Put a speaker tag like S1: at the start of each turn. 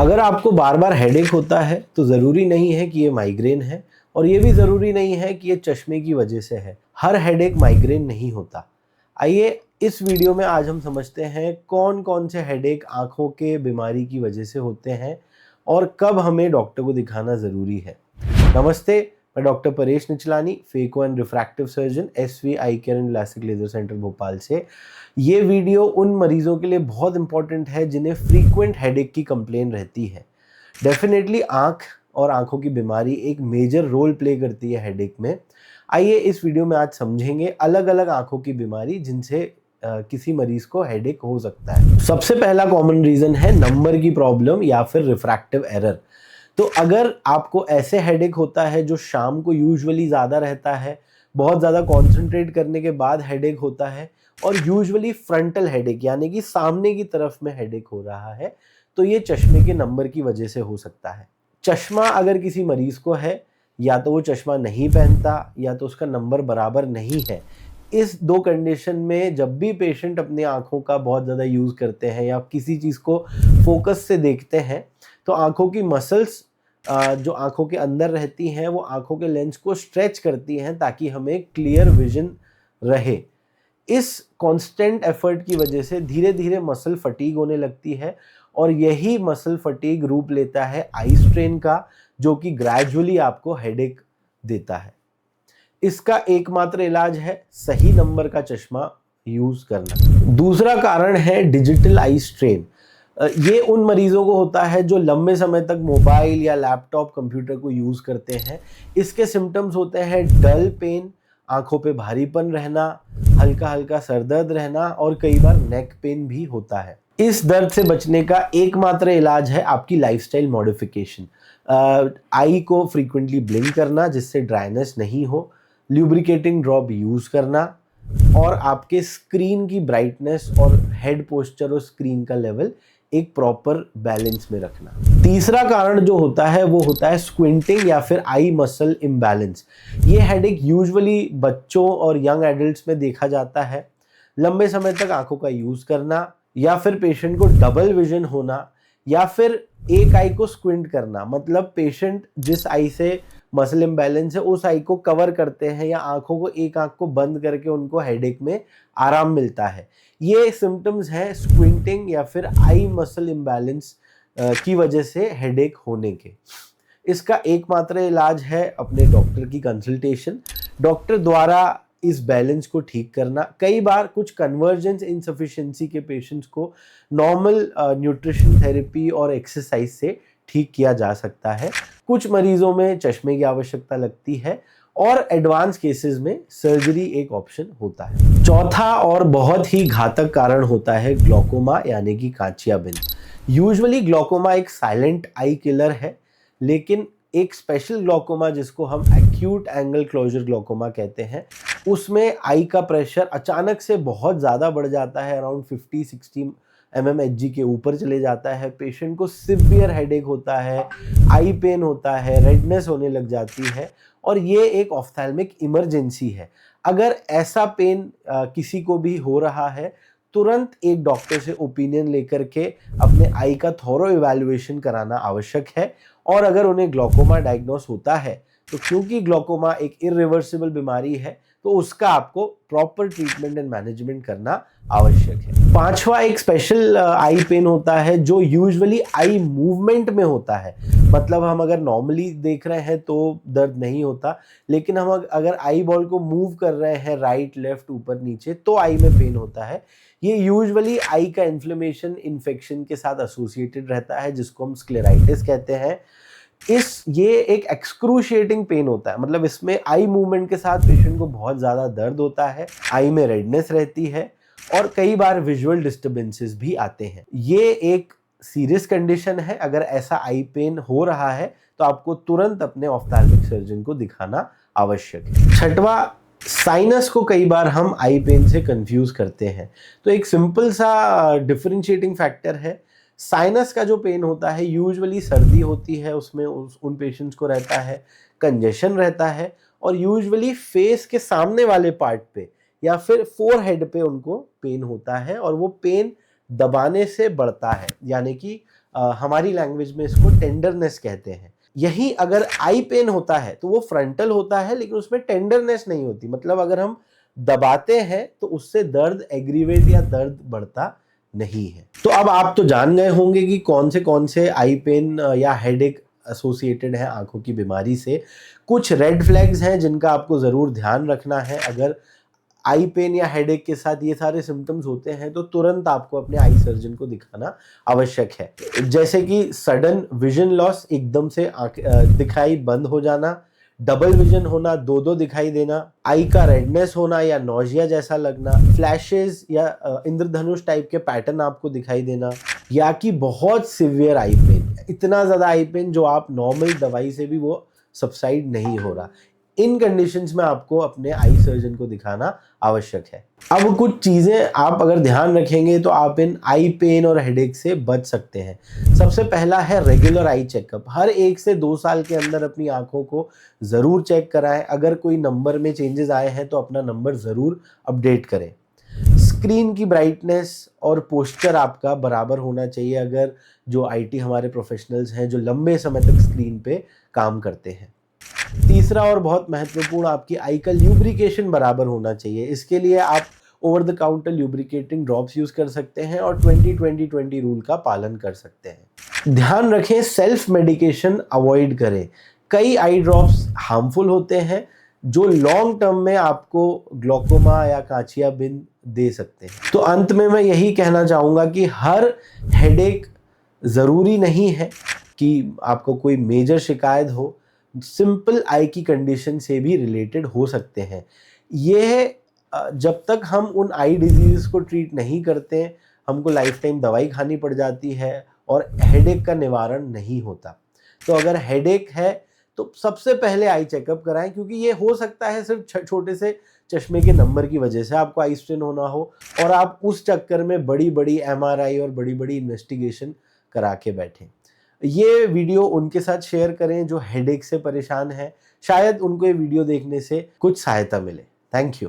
S1: अगर आपको बार बार हेडेक होता है तो ज़रूरी नहीं है कि ये माइग्रेन है, और ये भी ज़रूरी नहीं है कि ये चश्मे की वजह से है। हर हेडेक माइग्रेन नहीं होता। आइए इस वीडियो में आज हम समझते हैं कौन कौन से हेडेक आँखों के बीमारी की वजह से होते हैं और कब हमें डॉक्टर को दिखाना ज़रूरी है। नमस्ते, मैं doctor Paresh Nichlani, phaco and refractive surgeon, SV eye care and LASIK laser centre Bhopal से। ये वीडियो उन मरीजों के लिए बहुत इंपॉर्टेंट है जिन्हें फ्रीक्वेंट हेडेक की कंप्लेन रहती है। डेफिनेटली आँख और आँखों की बीमारी एक मेजर रोल प्ले करती है हेडेक में। आइए इस वीडियो में आज समझेंगे अलग अलग आँखों की बीमारी जिनसे किसी मरीज को हेडेक हो सकता है। सबसे पहला कॉमन रीज़न है नंबर की प्रॉब्लम या फिर रिफ्रैक्टिव एरर। तो अगर आपको ऐसे हेडेक होता है जो शाम को यूजुअली ज़्यादा रहता है, बहुत ज़्यादा कॉन्सेंट्रेट करने के बाद हेडेक होता है, और यूजुअली फ्रंटल हेडेक यानी कि सामने की तरफ में हेडेक हो रहा है, तो ये चश्मे के नंबर की वजह से हो सकता है। चश्मा अगर किसी मरीज को है, या तो वो चश्मा नहीं पहनता या तो उसका नंबर बराबर नहीं है। इस दो कंडीशन में जब भी पेशेंट अपनी आँखों का बहुत ज़्यादा यूज़ करते हैं या किसी चीज़ को फोकस से देखते हैं, तो आँखों की मसल्स जो आँखों के अंदर रहती हैं वो आँखों के लेंस को स्ट्रेच करती हैं ताकि हमें क्लियर विजन रहे। इस कांस्टेंट एफर्ट की वजह से धीरे धीरे मसल फटीग होने लगती है, और यही मसल फटीग रूप लेता है आई स्ट्रेन का, जो कि ग्रेजुअली आपको हेडेक देता है। इसका एकमात्र इलाज है सही नंबर का चश्मा यूज करना। दूसरा कारण है डिजिटल आई स्ट्रेन। ये उन मरीजों को होता है जो लंबे समय तक मोबाइल या लैपटॉप कंप्यूटर को यूज करते हैं। इसके सिम्टम्स होते हैं डल पेन, आंखों पे भारीपन रहना, हल्का हल्का सरदर्द रहना, और कई बार नेक पेन भी होता है। इस दर्द से बचने का एकमात्र इलाज है आपकी लाइफस्टाइल मॉडिफिकेशन। आई को फ्रीक्वेंटली ब्लिंक करना जिससे ड्राइनेस नहीं हो, ल्यूब्रिकेटिंग ड्रॉप यूज करना, और आपके स्क्रीन की ब्राइटनेस और हेड पोस्चर और स्क्रीन का लेवल एक प्रॉपर बैलेंस में रखना। तीसरा कारण जो होता है वो होता है स्क्विंटिंग या फिर आई मसल इम्बैलेंस। ये हेडेक यूजुअली बच्चों और यंग एडल्ट्स में देखा जाता है। लंबे समय तक आंखों का यूज करना, या फिर पेशेंट को डबल विजन होना, या फिर एक आई को स्क्विंट करना, मतलब पेशेंट जिस आई से मसल इम्बैलेंस है उस आई को कवर करते हैं या आंखों को एक आंख को बंद करके उनको हेडेक में आराम मिलता है। ये सिम्टम्स हैं स्क्विंटिंग या फिर आई मसल इम्बैलेंस की वजह से हेडेक होने के। इसका एकमात्र इलाज है अपने डॉक्टर की कंसल्टेशन, डॉक्टर द्वारा इस बैलेंस को ठीक करना। कई बार कुछ कन्वर्जेंस इनसफिशिएंसी के पेशेंट्स को नॉर्मल न्यूट्रिशन थेरेपी और एक्सरसाइज से ठीक किया जा सकता है। कुछ मरीजों में चश्मे की आवश्यकता लगती है, और एडवांस केसेस में सर्जरी एक ऑप्शन होता है। चौथा और बहुत ही घातक कारण होता है ग्लूकोमा यानी कि कांचियाबिन। यूजुअली ग्लूकोमा एक साइलेंट आई किलर है, लेकिन एक स्पेशल ग्लूकोमा जिसको हम एक्यूट एंगल क्लोजर ग्लूकोमा कहते हैं, उसमें आई का प्रेशर अचानक से बहुत ज़्यादा बढ़ जाता है, अराउंड 50-60 mmHg के ऊपर चले जाता है। पेशेंट को सिवियर हेडेक होता है, आई पेन होता है, रेडनेस होने लग जाती है, और ये एक ऑफ्थैल्मिक इमरजेंसी है। अगर ऐसा पेन किसी को भी हो रहा है, तुरंत एक डॉक्टर से ओपिनियन लेकर के अपने आई का थॉरो इवैल्यूएशन कराना आवश्यक है। और अगर उन्हें ग्लूकोमा डायग्नोस होता है, तो क्योंकि ग्लूकोमा एक इरिवर्सिबल बीमारी है, तो उसका आपको प्रॉपर ट्रीटमेंट एंड मैनेजमेंट करना आवश्यक है। पांचवा एक स्पेशल आई पेन होता है जो यूजुअली आई मूवमेंट में होता है। मतलब हम अगर नॉर्मली देख रहे हैं तो दर्द नहीं होता, लेकिन हम अगर आई बॉल को मूव कर रहे हैं राइट लेफ्ट ऊपर नीचे, तो आई में पेन होता है। ये यूजुअली आई का इन्फ्लेमेशन इन्फेक्शन के साथ एसोसिएटेड रहता है, जिसको हम स्क्लेराइटिस कहते हैं। ये एक एक्सक्रूशिएटिंग पेन होता है, मतलब इसमें आई मूवमेंट के साथ पेशेंट को बहुत ज़्यादा दर्द होता है, आई में रेडनेस रहती है, और कई बार विजुअल डिस्टर्बेंसेस भी आते हैं। ये एक सीरियस कंडीशन है। अगर ऐसा आई पेन हो रहा है तो आपको तुरंत अपने ऑफ्थैल्मिक सर्जन को दिखाना आवश्यक है। छठवा, साइनस को कई बार हम आई पेन से कंफ्यूज करते हैं। तो एक सिंपल सा डिफरेंशिएटिंग फैक्टर है। साइनस का जो पेन होता है यूजुअली सर्दी होती है, उसमें उन पेशेंट्स को रहता है, कंजेशन रहता है, और यूजुअली फेस के सामने वाले पार्ट पे या फिर फोरहेड पे उनको पेन होता है, और वो पेन दबाने से बढ़ता है, यानी कि हमारी लैंग्वेज में इसको टेंडरनेस कहते हैं। यही अगर आई पेन होता है तो वो फ्रंटल होता है, लेकिन उसमें टेंडरनेस नहीं होती। मतलब अगर हम दबाते हैं तो उससे दर्द एग्रीवेट या दर्द बढ़ता नहीं है। तो अब आप तो जान गए होंगे कि कौन से आई पेन या हेडेक एसोसिएटेड है आंखों की बीमारी से। कुछ रेड फ्लैग्स हैं जिनका आपको ज़रूर ध्यान रखना है। अगर आई पेन या हेडेक के साथ ये सारे सिम्टम्स होते हैं तो तुरंत आपको अपने आई सर्जन को दिखाना आवश्यक है। जैसे कि सडन विजन लॉस, एकदम से दिखाई बंद हो जाना, डबल विजन होना, दो दिखाई देना, आई का रेडनेस होना या नौजिया जैसा लगना, फ्लैशेस या इंद्रधनुष टाइप के पैटर्न आपको दिखाई देना, या कि बहुत सिवियर आई पेन, इतना ज़्यादा आई पेन जो आप नॉर्मल दवाई से भी वो सबसाइड नहीं हो रहा। इन कंडीशंस में आपको अपने आई सर्जन को दिखाना आवश्यक है। अब कुछ चीज़ें आप अगर ध्यान रखेंगे तो आप इन आई पेन और हेडेक से बच सकते हैं। सबसे पहला है रेगुलर आई चेकअप। हर 1 से 2 साल के अंदर अपनी आंखों को ज़रूर चेक कराएं। अगर कोई नंबर में चेंजेस आए हैं तो अपना नंबर ज़रूर अपडेट करें। स्क्रीन की ब्राइटनेस और पोस्चर आपका बराबर होना चाहिए, अगर जो आईटी हमारे प्रोफेशनल्स हैं जो लंबे समय तक स्क्रीन पे काम करते हैं। तीसरा और बहुत महत्वपूर्ण, आपकी आई का ल्यूब्रिकेशन बराबर होना चाहिए। इसके लिए आप over the counter lubricating drops use कर सकते हैं और 20-20-20 रूल का पालन कर सकते हैं। ध्यान रखें, सेल्फ मेडिकेशन अवॉइड करें। कई आई ड्रॉप्स हार्मफुल होते हैं जो लॉन्ग टर्म में आपको ग्लोकोमा या कांचियाबिन दे सकते हैं। तो अंत में मैं यही कहना चाहूँगा कि हर हेडेक ज़रूरी नहीं है कि आपको कोई मेजर शिकायत हो, सिंपल आई की कंडीशन से भी रिलेटेड हो सकते हैं। ये जब तक हम उन आई डिजीज़ को ट्रीट नहीं करते, हमको लाइफ टाइम दवाई खानी पड़ जाती है और हेडेक का निवारण नहीं होता। तो अगर हेडेक है तो सबसे पहले आई चेकअप कराएं, क्योंकि ये हो सकता है सिर्फ छोटे से चश्मे के नंबर की वजह से आपको आई स्ट्रेन होना हो और आप उस चक्कर में बड़ी-बड़ी एमआरआई और बड़ी-बड़ी इन्वेस्टिगेशन करा के बैठें। ये वीडियो उनके साथ शेयर करें जो हेडेक से परेशान हैं। शायद उनको ये वीडियो देखने से कुछ सहायता मिले। Thank you.